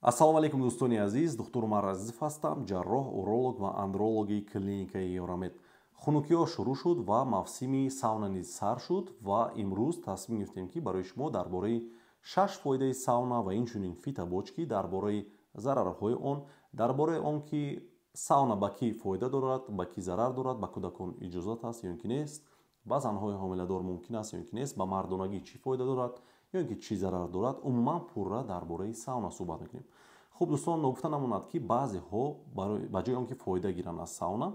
ассалому алайкум дӯстони азиз, духтур Умар Азизов ҳастам, ҷарроҳ, уролог ва андрологи клиникаи Евромед. Хунукиҳо шурӯъ шуд ва мавсими сауна низ сар шуд ва имрӯз тасмим гирифтем ки барои шумо дар бораи 6 фоидаи сауна ва инчунин фитобочки, дар бораи зарарҳои он, дар бораи он ки сауна ба кӣ фоида дорад, ба кӣ зарар дорад, ба кӯдакон иҷозат аст ё ин ки нест, ба занҳои ҳомиладор мумкин аст ё ин ки нест, ба мардонагӣ чӣ фоида дорад ё ин ки чӣ зарар дорад, умуман пурра дар бораи сауна суҳбат мекунем. хуб дӯстон, ногуфта намонад ки баъзеҳо ба ҷои он ки фоида гиранд аз сауна,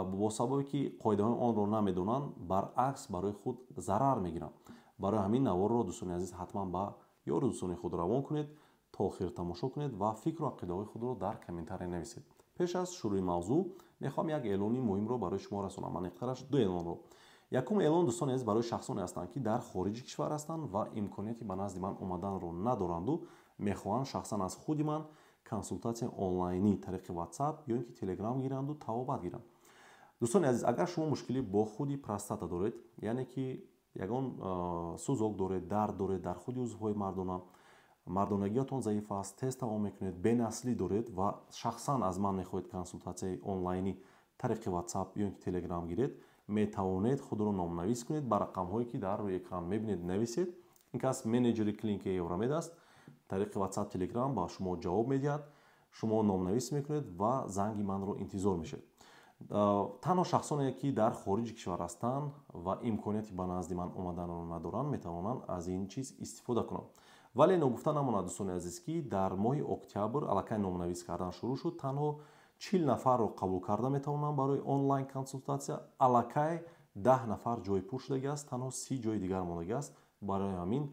бо сабабе ки қоидаҳои онро намедонанд, баръакс барои худ зарар мегиранд. барои ҳамин наворро дӯстони азиз ҳатман ба ёри дӯстони худ равон кунед, то охир тамошо кунед ва фикру ақидаҳои худро дар комментария нависед. пеш аз шурӯъи мавзӯъ мехоҳам як эълони муҳимро барои шумо расонам. Маниқтараш ду эълонро. Якум эълон дӯстони азиз барои шахсоне ҳастанд ки дар хориҷи кишвар ҳастанд ва имконияти ба назди ман омаданро надоранду мехоҳанд шахсан аз худи ман консултатсияи онлайнӣ тариқи WhatsApp ё ин ки Telegram гиранду табобат гиранд. дӯстони азиз, агар шумо мушкилӣ бо худи простата доред, яъне ки ягон сӯзок доред, дард доред дар худи узвҳои мардона, мардонагиятон заиф аст, тез тамом мекунед, бенаслӣ доред ва шахсан аз ман мехоҳед консултатсияи онлайнӣ тариқи WhatsApp ё ин ки Telegram гиред, метавонед худро номнавис кунед ба рақамҳое ки дар рӯи экран мебинед, нависед. ин кас менеҷери клиникаи Евромед аст. тариқи WhatsApp, Telegram ба шумо ҷавоб медиҳад, шумо номнавис мекунед ва занги манро интизор мешавед. танҳо шахсоне ки дар хориҷи кишвар ҳастанд ва имконияти ба назди ман омаданро надоранд метавонанд аз ин чиз истифода кунанд. вале ногуфта намонад дӯстони азиз ки дар моҳи октябр аллакай номнавис кардан шурӯъ шуд. танҳо 40 нафарро қабул карда метавонанд барои онлайн консултатсия. аллакай 10 нафар ҷой пур шудагиаст, танҳо 30 ҷои дигар мондагиаст. барои ҳамин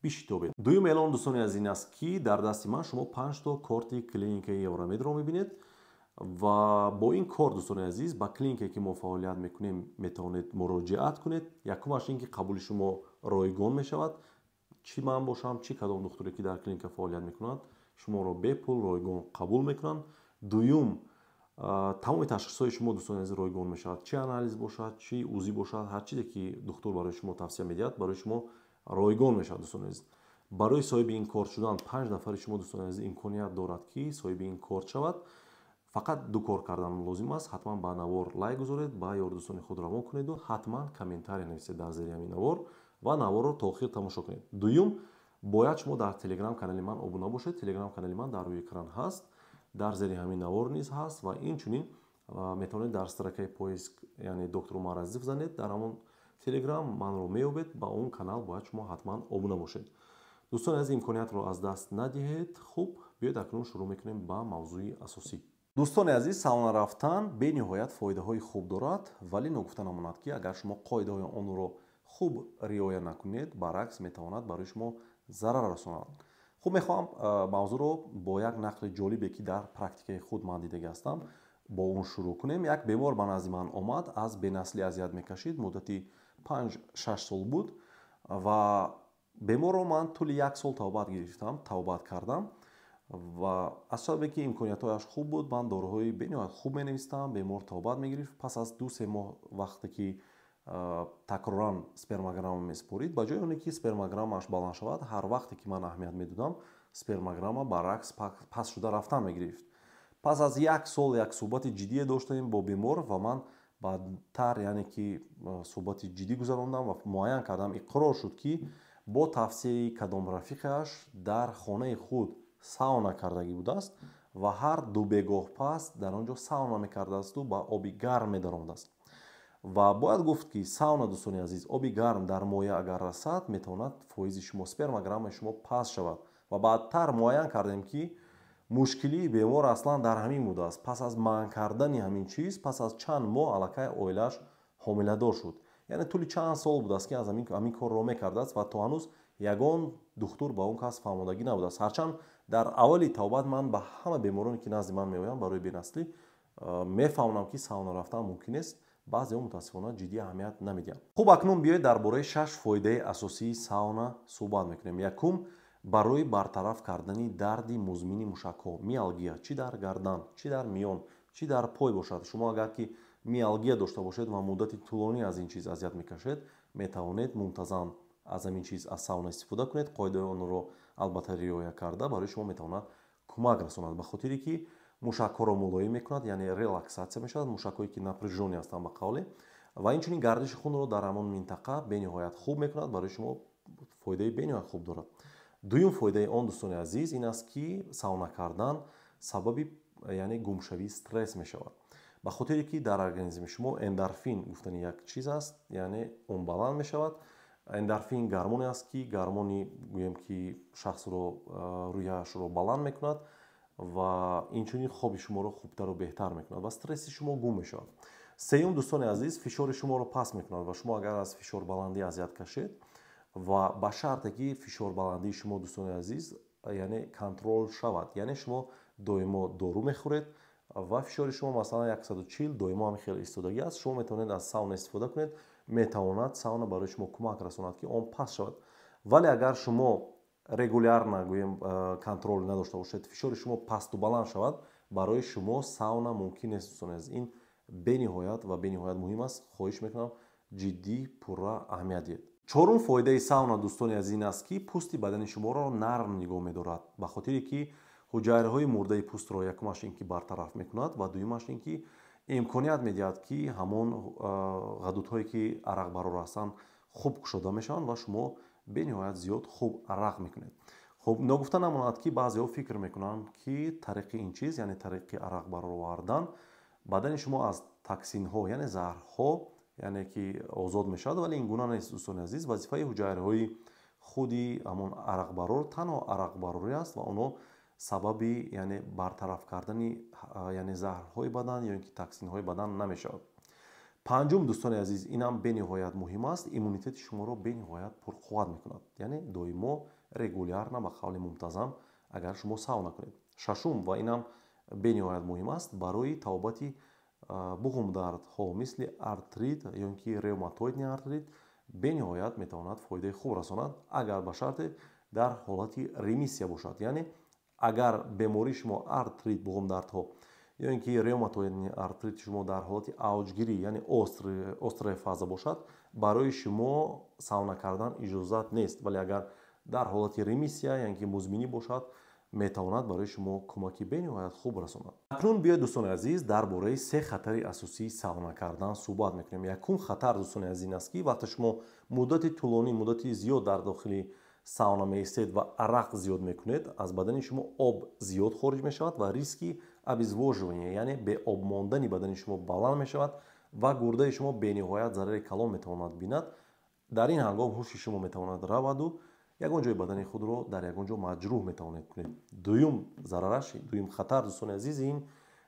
бишитобед. дуюм эълон дӯстони азиз ин аст ки дар дасти ман шумо 5 то корти клиникаи Евромедро мебинед ва бо ин кор дӯстони азиз ба клиникае ки мо фаъолият мекунем метавонед муроҷиат кунед. якумаш ин ки қабули шумо ройгон мешавад. чӣ ман бошам, чӣ кадом духтуре ки дар клиника фаъолият мекунад, шуморо бепул ройгон қабул мекунанд. дуюм, тамоми ташхисҳои шумо дӯстони азиз ройгон мешавад. чӣ анализ бошад, чӣ УЗИ бошад, ҳар чизе ки духтур барои шумо тавсия медиҳад барои шумо ройгон мешавад. дӯстони азиз, барои соҳиби ин корт шудан 5 нафари шумо дӯстони азиз имконият дорад ки соҳиби ин корт шавад. фақат ду кор кардан лозим аст. ҳатман ба навор лайк гузоред, ба ёри дӯстони худ равон кунеду ҳатман комментария нависед дар зери ҳамин навор ва наворро то охир тамошо кунед. дуюм, бояд шумо дар Telegram канали ман обуна бошед. Telegram канали ман дар рӯи экран ҳаст, дар зери ҳамин навор низ ҳаст ва инчунин метавонед дар строкаи поиск, яъне доктур Умар Азизов занед, дар ҳамон Telegram манро меёбед. ба он канал бояд шумо ҳатман обуна бошед. дӯстони азиз, имкониятро аз даст надиҳед. хуб, биёед акнун шурӯъ мекунем ба мавзӯи асосӣ. дӯстони азиз, сауна рафтан бениҳоят фоидаҳои хуб дорад, вале ногуфта намонад ки агар шумо қоидаҳои онро хуб риоя накунед, баръакс метавонад барои шумо зарар расонад. хуб, мехоҳам мавзӯъро бо як нақли ҷолибе ки дар практикаи худ ман дида гастам бо он шурӯъ кунем. як бемор ба назди ман омад, аз бенаслӣ азият мекашид, муддати 5-6 сол буд ва беморро ман тӯли 1 сол табобат кардам ва аз сабабе ки имкониятҳояш хуб буд, ман дороҳои бениҳоят хуб менавистам, бемор табобат мегирифт. пас аз 2-3 моҳ вақте ки такроран спермограмма месупорид, ба ҷои оне ки спермограммааш баланд шавад, ҳар вақте ки ман аҳамият медодам, спермограмма баръакс паст шуда рафтан мегирифт. пас аз 1 сол як суҳбати ҷиддие доштем бо бемор ва ман баъдтар, яъне ки суҳбати ҷиддӣ гузарондам ва муайян кардам, иқрор шуд ки бо тавсияи кадом рафиқаш дар хонаи худ сауна кардагӣ будааст ва ҳар 2 бегоҳ пас дар он ҷо сауна мекардаасту ба оби гарм медаромадааст. ва бояд гуфт ки сауна, дӯстони азиз, оби гарм дар моя агар расад, метавонад фоизи шумо, спермограммаи шумо паст шавад ва баъдтар муайян кардем ки мушкилии бемор аслан дар ҳамин будааст. пас аз манъ кардани ҳамин чиз, пас аз чанд моҳ аллакай оилааш ҳомиладор шуд. яъне тӯли чанд сол будааст ки аз ҳамин корро мекардааст ва то ҳанӯз ягон духтур ба он кас фаҳмодагӣ набудааст. ҳарчанд дар аввали тавбат ман ба ҳама бемороне ки назди ман меоянд барои бенаслӣ мефаҳмонам ки сауна рафтан мумкин аст. баъзеҳо мутаассифона ҷиддӣ аҳамият намедиҳанд. хуб, акнун биёед дар бораи 6 фоидаи асосии сауна суҳбат мекунем. якум, барои бартараф кардани дарди музмини мушакҳо, миалгия, чӣ дар гардан, чӣ дар миён, чӣ дар пой бошад. шумо агар ки миалгия дошта бошед ва муддати тӯлонӣ аз ин чиз азият мекашед, метавонед мунтазам аз ҳамин чиз аз сауна истифода кунед. қоидаҳои онро албатта риоя карда барои шумо метавонад кӯмак расонад, ба хотире ки мушакҳоро мулоим мекунад, яъне релаксатсия мешавад, мушакҳое ки напряжёнӣ ҳастанд ба қавле, ва инчунин гардиши хунро дар ҳамон минтақа бениҳоят хуб мекунад, барои шумо фоидаи бениҳоят хуб дорад. Дуюм фоидаи он, дӯстони азиз, ин аст ки сауна кардан сабаби яъне гумшавии стресс мешавад. ба хотире ки дар организми шумо эндорфин гуфтани як чиз аст, яъне он баланд мешавад. эндорфин гормоне аст ки гормони гӯем ки шахсро рӯҳиашро баланд мекунад ва инчунин хоби шуморо хубтару беҳтар мекунад ва стресси шумо гум мешавад. сеюм, дӯстони азиз, фишори шуморо паст мекунад ва шумо агар аз фишорбаландӣ азият кашед ва ба шарте ки фишорбаландии шумо, дӯстони азиз, яъне контрол шавад, яъне шумо доимо дору мехӯред ва фишори шумо масалан 140 доимо ҳам хеле истодагӣ аст, шумо метавонед аз сауна истифода кунед, метавонад сауна барои шумо кӯмак расонад ки он паст шавад. вале агар шумо регулярно гӯем контрол надошта бошед, фишори шумо пасту баланд шавад, барои шумо сауна мумкин нест, дӯстони азиз. Ин бениҳоят ва бениҳоят муҳим аст. хоҳиш мекунам ҷиддӣ пурра аҳамият диҳед. чорум фоидаи сауна, дӯстони азиз, ин аст ки пӯсти бадани шуморо нарм нигоҳ медорад, ба хотире ки ҳуҷайраҳои мурдаи пӯстро якумаш ин ки бартараф мекунад ва дуюмаш ин ки имконият медиҳад ки ҳамон ғадудҳое ки арақбарор ҳастанд хуб кушода мешаванд ва шумо бениҳоят зиёд хуб арақ мекунед. хуб, ногуфта намонад ки баъзеҳо фикр мекунанд ки тариқи ин чиз, яъне тариқи арақ баровардан бадани шумо аз токсинҳо, яъне заҳрҳо, яъне ки озод мешавад, вале ин гуна нест, дӯстони азиз. вазифаи ҳуҷайраҳои худи ҳамон арақбарор танҳо арақбарорӣ аст ва онҳо сабаби яъне бартараф кардани яъне заҳрҳои бадан ё ин ки токсинҳои бадан намешавад. панҷум, дӯстони азиз, инам бениҳоят муҳим аст, иммунитети шуморо бениҳоят пурқувват мекунад, яъне доимо регулярно ба қавли мунтазам агар шумо сауна кунед. шашум ва инам бениҳоят муҳим аст, барои табобати буғумдардҳо мисли артрит ё ин ки ревматоидни артрит бениҳоят метавонад фоидаи хуб расонад, агар ба шарте дар ҳолати ремиссия бошад, яъне агар бемории шумо артрит, буғумдардҳо ё ин ки ревматоидни артрити шумо дар ҳолати авҷгирӣ, яъне острая фаза бошад, барои шумо сауна кардан иҷозат нест, вале агар дар ҳолати ремиссия, яъне ки музминӣ бошад, метавонад барои шумо кӯмаки бениҳоят хуб расонад. акнун биёед, дӯстони азиз, дар бораи се хатари асосии сауна кардан суҳбат мекунем. якум хатар, дӯстони азиз, ин аст ки вақте шумо муддати тӯлонӣ, муддати зиёд дар дохили сауна меистед ва арақ зиёд мекунед, аз бадани шумо об зиёд хориҷ мешавад ва риски обезвоживания, яъне беоб мондани бадани шумо баланд мешавад ва гурдаи шумо бениҳоят зарари калон метавонад бинад. дар ин ҳангом ҳуши шумо метавонад раваду ягон ҷои бадани худро дар ягон ҷо маҷрӯҳ метавонед кунед. дуюм зарараш, дуюм хатар, дӯстони азиз, ин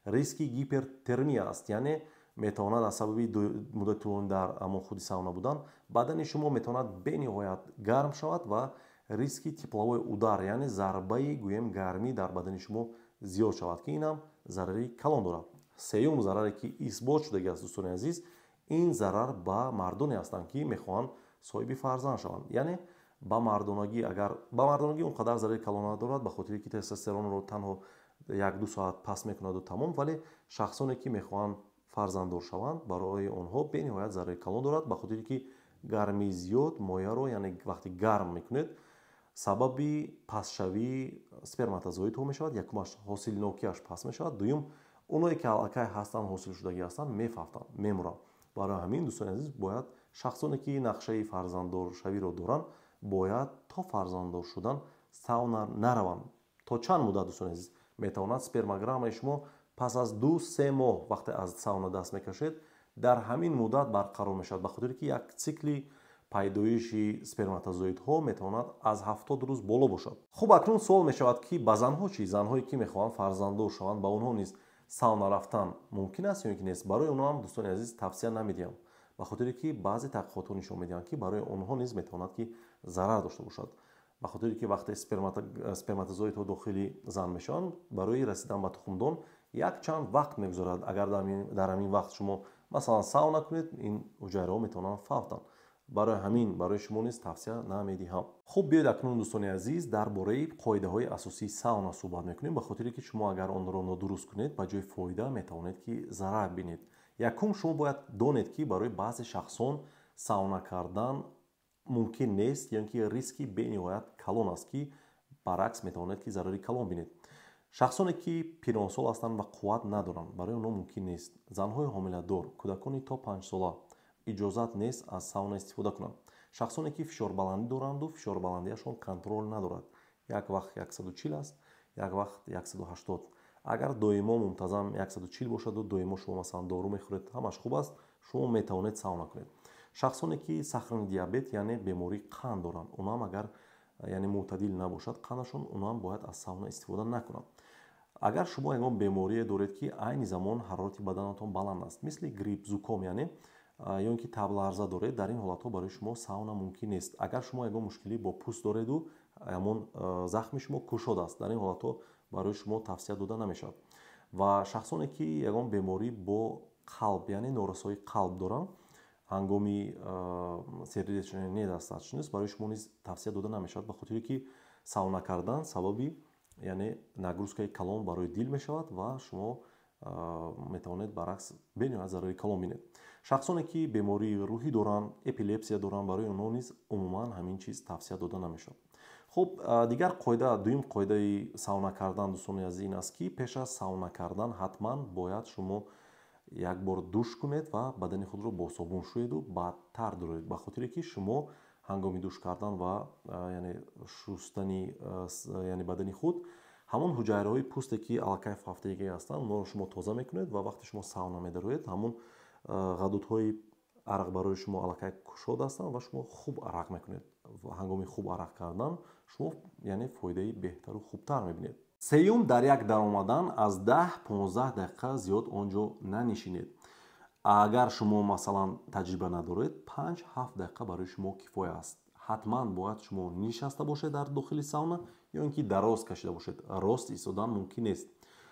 риски гипертермия аст, яъне метавонад аз сабаби муддати тӯлонӣ дар ҳамон худи сауна будан бадани шумо метавонад бениҳоят гарм шавад ва риски тепловой удар, яъне зарбаи гӯем гармӣ дар бадани шумо зиёд шавад, ки инам зарари калон дорад. сеюм зараре ки исбот шудагӣ аст, дӯстони азиз, ин зарар ба мардоне ҳастанд ки мехоҳанд соҳиби фарзанд шаванд, яъне ба мардонагӣ он қадар зарари калон надорад, ба хотире ки тестостеронро танҳо 1-2 соат паст мекунаду тамом, вале шахсоне ки мехоҳанд фарзанддор шаванд, барои онҳо бениҳоят зарари калон дорад, ба хотире ки гармии зиёд мояро, яъне вақте гарм мекунед, сабаби пастшавии сперматозоидҳо мешавад. якумаш ҳосилнокиаш паст мешавад, дуюм онҳое ки аллакай ҳастанд, ҳосилшудагӣ ҳастанд, мефавтанд, мемуранд. барои ҳамин, дӯстони азиз, бояд шахсоне ки нақшаи фарзанддоршавиро доранд, бояд то фарзанддор шудан сауна нараванд. то чанд муддат, дӯстони азиз, метавонад спермограммаи шумо пас аз 2-3 моҳ вақте аз сауна даст мекашед, дар ҳамин муддат барқарор мешавад, ба хотире ки як цикли пайдоиши сперматозоидҳо метавонад аз 70 рӯз боло бошад. хуб, акнун суол мешавад ки ба занҳо чӣ? Занҳое ки мехоҳанд фарзанддор шаванд, ба онҳо низ сауна рафтан мумкин аст ё ин ки нест? Барои онҳо ҳам, дӯстони азиз, тавсия намедиҳам, ба хотире ки баъзе тадқиқотҳо нишон медиҳанд ки барои онҳо низ метавонад ки зарар дошта бошад. ба хотире ки вақте сперматозоидҳо дохили зан мешаванд, барои расидан ба тухмдон якчанд вақт мегузарад. агар дар ҳамин вақт шумо масалан сауна кунед, ин ҳуҷайраҳо метавонанд фавтанд. барои ҳамин барои шумо низ тавсия намедиҳам. хуб, биёед акнун, дӯстони азиз, дар бораи қоидаҳои асосии сауна суҳбат мекунем, ба хотире ки шумо агар онро нодуруст кунед, ба ҷои фоида метавонед ки зарар бинед. якум, шумо бояд донед ки барои баъзе шахсон сауна кардан мумкин нест, ё ин ки риски бениҳоят калон аст, ки баръакс метавонед ки зарари калон бинед. шахсоне ки пиронсол ҳастанд ва қувват надоранд, барои онҳо мумкин нест. Занҳои ҳомиладор, кӯдакони то 5 сола иҷозат нест аз сауна истифода кунанд. шахсоне ки фишорбаландӣ доранду фишорбаландиашон контрол надорад, як вақт 140 аст, як вақт 180. агар доимо мунтазам 140 бошаду доимо шумо масалан дору мехӯред, ҳамаш хуб аст, шумо метавонед сауна кунед. шахсоне ки сахрани диабет, яъне бемории қанд доранд, онҳам агар яъне мӯътадил набошад қандашон, онҳам бояд аз сауна истифода накунанд. агар шумо ягон беморие доред ки айни замон ҳарорати баданатон баланд аст, мисли грипп, зуком, яъне ё ин ки табларза доред, дар ин ҳолатҳо барои шумо сауна мумкин нест. агар шумо ягон мушкилӣ бо пӯст дореду ҳамон захми шумо кушод аст, дар ин ҳолатҳо барои шумо тавсия дода намешавад. ва шахсоне ки ягон беморӣ бо қалб, яъне норасоии қалб доранд, ҳангоми сердечная недостаточность, барои шумо низ тавсия дода намешавад, ба хотире ки сауна кардан сабаби яъне нагрузкаи калон барои дил мешавад ва шумо метавонед баръакс бениҳоят зарари калон бинед. шахсоне ки бемории рӯҳӣ доранд, эпилепсия доранд, барои онҳо низ умуман ҳамин чиз тавсия дода намешавад. хуб, дигар қоида, дуюм қоидаи сауна кардан дӯстони азиз ин аст ки пеш аз сауна кардан ҳатман бояд шумо як бор душ кунед ва бадани худро бо собун шӯеду баъд тар дуред, ба хотире ки шумо ҳангоми душ кардан ва яъне шустани яъне бадани худ ҳамон ҳуҷайраҳои пӯсте ки аллакай фафтагӣ ҳастанд, онҳоро шумо тоза мекунед ва вақте шумо сауна медароед, ҳамон ғадудҳои арақ барои шумо аллакай кушод ҳастанд ва шумо хуб арақ мекунед. ҳангоми хуб арақ кардан шумо яъне фоидаи беҳтару хубтар мебинед. сеюм, дар як даромадан аз 10-15 дақиқа зиёд он ҷо нанишинед. агар шумо масалан таҷриба надоред, 5-7 дақиқа барои шумо кифоя аст. ҳатман бояд шумо нишаста бошед дар дохили сауна ё ин ки дароз кашида бошед. рост истодан мумкин нест.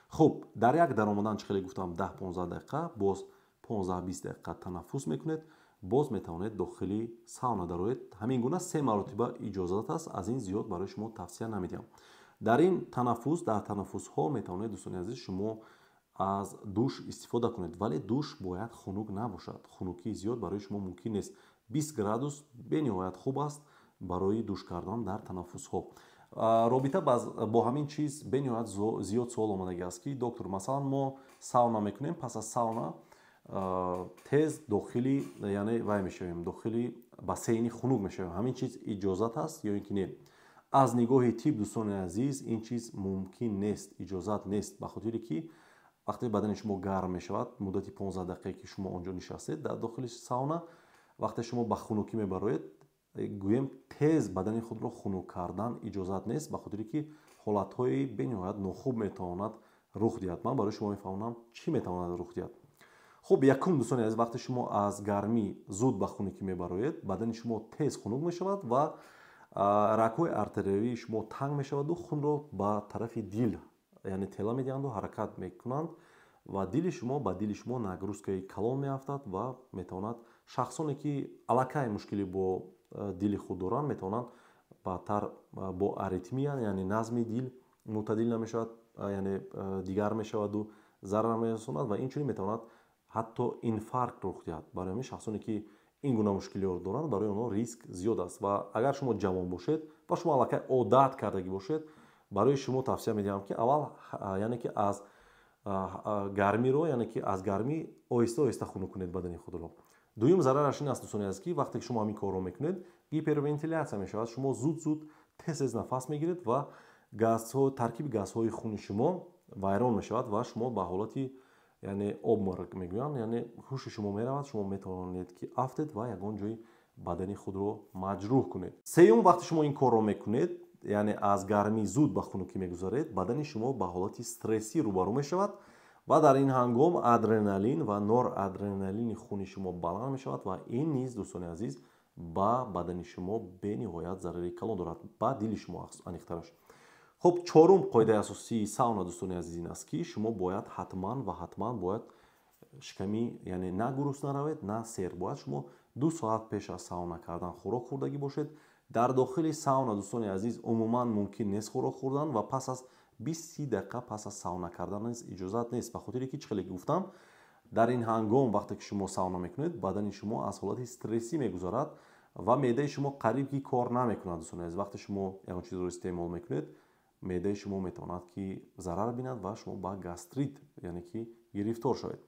хуб, дар як даромадан чӣ хеле гуфтам 10-15 дақиқа, боз 15-20 дақиқа танаффус мекунед, боз метавонед дохили сауна дароед. ҳамин гуна 3 маротиба иҷозат аст, аз ин зиёд барои шумо тавсия намедиҳам. дар ин танаффус, дар танаффусҳо метавонед дӯстони азиз шумо аз душ истифода кунед, вале душ бояд хунук набошад. хунукии зиёд барои шумо мумкин нест. 20 градус бениҳоят хуб аст барои душ кардан дар танаффусҳо. робита бо ҳамин чиз бениҳоят зиёд суол омадаги аст ки доктор, масалан мо сауна мекунем, пас аз сауна тез дохили яъне вай мешавем, дохили бассейни хунук мешавем. ҳамин чиз иҷозат аст ё ин ки не? аз нигоҳи тиб, дӯстони азиз, ин чиз мумкин нест, иҷозат нест, ба хотире ки вақте бадани шумо гарм мешавад, муддати 15 дақиқае ки шумо он ҷо нишастед дар дохили сауна, вақте шумо ба хунукӣ мебароед, гӯем тез бадани худро хунук кардан иҷозат нест, ба хотире ки ҳолатҳои бениҳоят нохуб метавонад рух диҳад. ман барои шумо мефаҳмонам чӣ метавонад рух диҳад. хуб, якум, дӯстони азиз, вақте шумо аз гармӣ зуд ба хунукӣ мебароед, бадани шумо тез хунук мешавад ва рагҳои артериявии шумо танг мешаваду хунро ба тарафи дил яъне тела медиҳанду ҳаракат мекунанд ва дили шумо ба дили шумо нагрузкаи калон меафтад ва метавонад шахсоне ки аллакай мушкилӣ бо дили худ доранд метавонанд баъдтар бо аритмия, яъне назми дил мӯътадил намешавад, яъне дигар мешаваду зарар мерасонад ва инчунин метавонад ҳатто инфаркт рух диҳад. барои ҳамин шахсоне ки ин гуна мушкилиҳоро доранд, барои онҳо риск зиёд аст ва агар шумо ҷавон бошед ва шумо аллакай одат кардагӣ бошед, барои шумо тавсия медиҳам ки аввал яъне ки аз гармиро, яъне ки аз гармӣ оҳиста оҳиста хунук кунед бадани худро. дуюм зарараш ин аст, дӯстони азиз, ки вақте ки шумо ҳамин корро мекунед, гипервентиляция мешавад, шумо зуд тез нафас мегиред ва таркиби газҳои хуни шумо вайрон мешавад ва шумо ба ҳолати яъне обморок мегӯянд, яъне ҳуши шумо меравад, шумо метавонед ки афтед ва ягон ҷои бадани худро маҷрӯҳ кунед. сеюм, вақте шумо ин корро мекунед, яъне аз гармӣ зуд ба хунукӣ мегузаред, бадани шумо ба ҳолати стрессӣ рӯбарӯ мешавад ва дар ин ҳангом адреналин ва норадреналини хуни шумо баланд мешавад ва ин низ, дӯстони азиз, ба бадани шумо бениҳоят зарари калон дорад, ба дили шумо аниқтараш. хуб, чорум қоидаи асосии сауна, дӯстони азиз, ин аст ки шумо бояд ҳатман бояд шикамӣ, яъне на гуруст наравед, на сер. бояд шумо 2 соат пеш аз сауна кардан хӯрок хӯрдагӣ бошед. дар дохили сауна, дӯстони азиз, умуман мумкин нест хӯрок хӯрдан ва пас аз 20-30 дақиқа пас аз сауна кардан низ иҷозат нест, ба хотире ки чӣ хеле гуфтам, дар ин ҳангом вақте ки шумо сауна мекунед, бадани шумо аз ҳолати стрессӣ мегузарад ва меъдаи шумо қариб ки кор намекунад. дӯстони азиз, вақте шумо ягон чизро истеъмол мекунед, меъдаи шумо метавонад ки зарар бинад ва шумо ба гастрит яъне ки гирифтор шавед.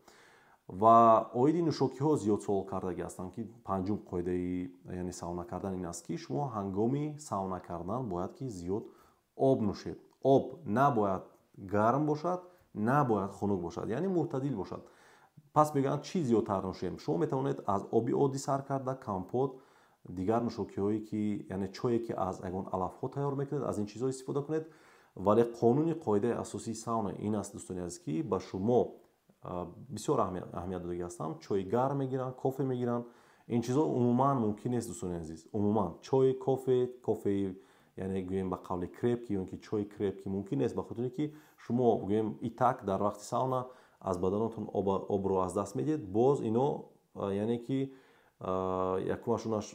ва оиди нӯшокиҳо зиёд суол кардагӣ ҳастанд ки панҷум қоидаи яъне сауна кардан ин аст ки шумо ҳангоми сауна кардан бояд ки зиёд об нӯшед. об набояд гарм бошад, набояд хунук бошад, яъне мӯътадил бошад. пас мегӯянд чӣ зиёдтар нӯшем? Шумо метавонед аз оби оддӣ сар карда, компот, дигар нӯшокиҳое ки яъне чое ки аз ягон алафҳо тайёр мекунед, аз ин чизҳо истифода кунед. вале қонуни қоидаи асосии сауна ин аст дӯстони азиз ки ба шумо бисёр аҳамият додаги ҳастам. Чойи гарм мегиранд, кофе мегиранд. Ин чизҳо умуман мумкин нест дӯстони азиз. Умуман чой, кофеи яъне гӯем ба қавли крепкӣ ё ки чойи крепкӣ мумкин нест, ба хотире ки шумо гӯем итак дар вақти сауна аз баданатон обро аз даст медиҳед. Боз ино яъне ки якумашонаш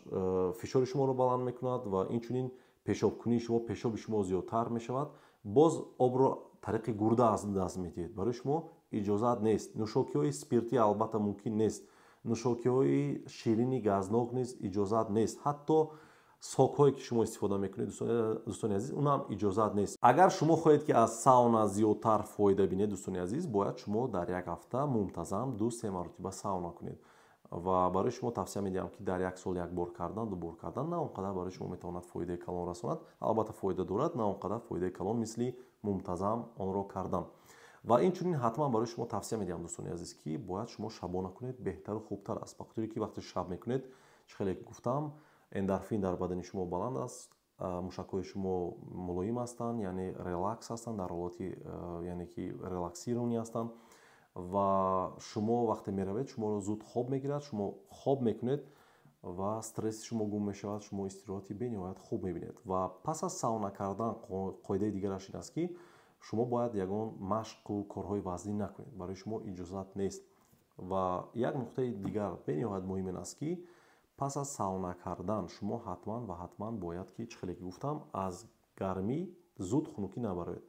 фишори шуморо баланд мекунад ва инчунин пешобкунии шумо, пешоби шумо зиёдтар мешавад. боз обро тариқи гурда аз даст медиҳед. барои шумо иҷозат нест. нӯшокиҳои спиртӣ албатта мумкин нест. нӯшокиҳои ширини газнок низ иҷозат нест. ҳатто сокҳое ки шумо истифода мекунед дӯстони азиз, унам иҷозат нест. агар шумо хоҳед ки аз сауна зиёдтар фоида бинед дӯстони азиз, бояд шумо дар як ҳафта мунтазам 2-3 маротиба сауна кунед. ва барои шумо тавсия медиҳам ки дар як сол як бор кардан, ду бор кардан на он қадар барои шумо метавонад фоидаи калон расонад. албатта фоида дорад, на он қадар фоидаи калон мисли мунтазам онро кардан. ва инчунин ҳатман барои шумо тавсия медиҳам дӯстони азиз ки бояд шумо шабона кунед, беҳтару хубтар аст. ба хотире ки вақте шаб мекунед, чӣ хеле гуфтам, эндорфин дар бадани шумо баланд аст, мушакҳои шумо мулоим ҳастанд, яъне релакс ҳастанд, дар ҳолати яъне ки релаксиронӣ ҳастанд. ва шумо вақте меравед, шуморо зуд хоб мегирад, шумо хоб мекунед ва стресси шумо гум мешавад, шумо истироҳати бениҳоят хуб мебинед. ва пас аз сауна кардан қоидаи дигараш ин аст ки шумо бояд ягон машқу корҳои вазнин накунед. барои шумо иҷозат нест. ва як нуқтаи дигар бениҳоят муҳим ин аст ки пас аз сауна кардан шумо ҳатман ва ҳатман бояд ки чӣ хеле ки гуфтам, аз гармӣ зуд хунукӣ набароед.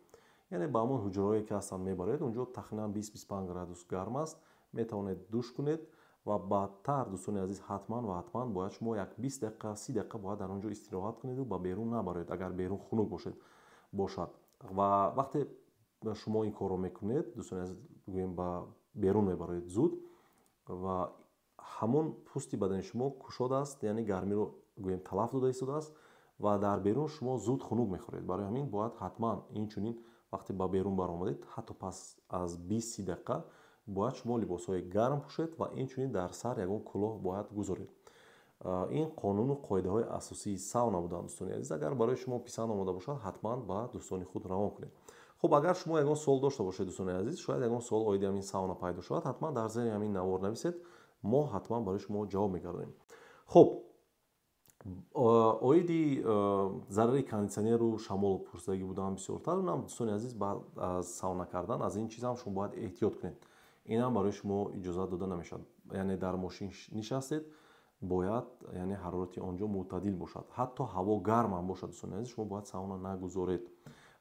яъне ба ҳамон ҳуҷраҳое ки ҳастанд мебароед, унҷо тахминан 20-25 градус гарм аст, метавонед душ кунед ва баъдтар дӯстони азиз ҳатман ва ҳатман бояд шумо як 20 дақиқа 30 дақиқа бояд дар он ҷо истироҳат кунеду ба берун набароед, агар берун хунук бошад. ва вақте шумо ин корро мекунед, дӯстони азиз, гӯем ба берун мебароед зуд ва ҳамон пӯсти бадани шумо кушод аст, яъне гармиро гӯем талаф дода истодааст ва дар берун шумо зуд хунук мехӯред. барои ҳамин бояд ҳатман инчунин вақте ба берун баромадед, ҳатто пас аз 20-30 дақиқа бояд шумо либосҳои гарм пӯшед ва инчунин дар сар ягон кӯлоҳ бояд гузоред. ин қонуну қоидаҳои асосии сауна буданд дӯстони азиз. агар барои шумо писанд омада бошад, ҳатман ба дӯстони худ равон кунед. хуб, агар шумо ягон суол дошта бошед дӯстони азиз, шояд ягон суол оиди ҳамин сауна пайдо шавад, ҳатман дар зери ҳамин навор нависед, мо ҳатман барои шумо ҷавоб мегардонем. хуб, оиди зарари кондитсионеру шамол пурсидагӣ будам бисёртар. унам дӯстони азиз, баъд аз сауна кардан аз ин чизам шумо бояд эҳтиёт кунед. инам барои шумо иҷозат дода намешавад. яъне дар мошин нишастед, бояд яъне ҳарорати он ҷо мӯътадил бошад. ҳатто ҳаво гарм ҳам бошад дӯстони азиз, шумо бояд сауна нагузоред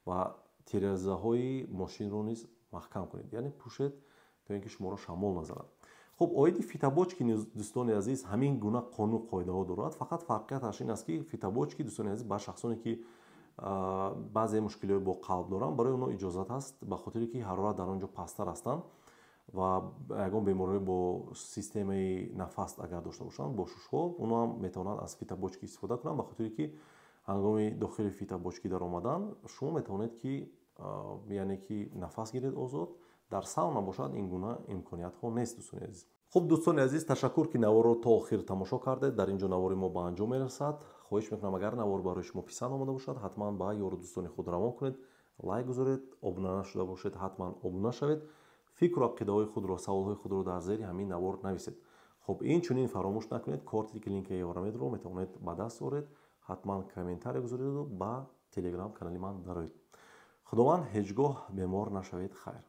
ва тирезаҳои мошинро низ маҳкам кунед, яъне пӯшед то ин ки шуморо шамол назанад. хуб, оиди фитабочки низ дӯстони азиз ҳамин гуна қонуну қоидаҳо дорад. фақат фарқияташ ин аст ки фитабочки дӯстони азиз ба шахсоне ки баъзе мушкилиҳои бо қалб доранд, барои онҳо иҷозат ҳаст, ба хотире ки ҳарорат дар он ҷо пасттар ҳастанд ва ягон бемориҳое бо системаи нафас агар дошта бошанд, бо шушҳо, онҳо ҳам метавонанд аз фитабочки истифода кунанд, ба хотире ки ҳангоми дохили фитабочки даромадан шумо метавонед ки яъне ки нафас гиред озод. дар сауна бошад ин гуна имкониятҳо нест дӯстони азиз. хуб дӯстони азиз, ташаккур ки наворро то охир тамошо кардед. дар ин ҷо навори мо ба анҷом мерасад. хоҳиш мекунам, агар навор барои шумо писанд омада бошад, ҳатман ба ёру дӯстони худ равон кунед, лайк гузоред, обуна нашуда бошед, ҳатман обуна шавед. фикру ақидаҳои худро, саволҳои худро дар зери ҳамин навор нависед. хуб, инчунин фаромӯш накунед, корти клиникаи Евромедро метавонед ба даст оред, ҳатман комментария гузориду ба телеграм канали ман дароед. худованд ҳеҷ гоҳ бемор нашавед. хайр.